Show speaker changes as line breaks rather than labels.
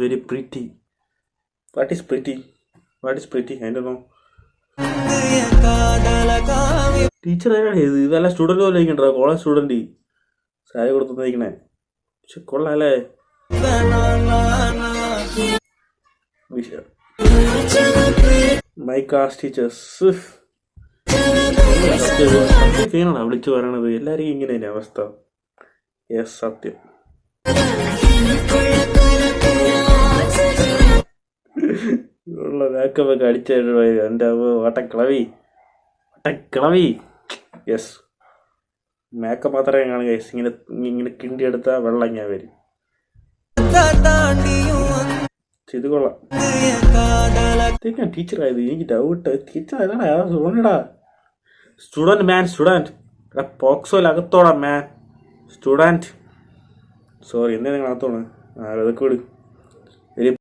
Very pretty. What is pretty? What is pretty? I don't know. Teacher ആരാണ് ഇത്? വല്ല student പോലെ ഇരിക്കണ്ടോ? College student ചായ കൊടുത്തുന്നതിക്കണേ. പക്ഷെ കൊള്ളാല്ലേ. മൈ ക്ലാസ് ടീച്ചേഴ്സ് സത്യമാണോ വിളിച്ചു പറയണത്? എല്ലാവരെയും ഇങ്ങനെ തന്നെ അവസ്ഥ. യെസ്, സത്യം. ഉള്ള മേക്കപ്പൊക്കെ അടിച്ചു എൻ്റെ വട്ടക്കിളവി. യെസ്, മേക്കപ്പ് മാത്രമേ കാണുക. യെസ്, ഇങ്ങനെ ഇങ്ങനെ കിണ്ടിയെടുത്ത വെള്ളം ഞാൻ വരും. ഇത് കൊള്ളാം. ടീച്ചറായത് എനിക്ക് ഡൗട്ട്. ടീച്ചർ ഏതാടാ? സ്റ്റുഡൻറ് മാൻ, സ്റ്റുഡൻറ്. പോക്സോയിൽ അകത്തോടാ മാൻ. സ്റ്റുഡൻറ്. സോറി, എന്തേ നിങ്ങൾ അകത്തോണ്? അതൊക്കെ വിട്.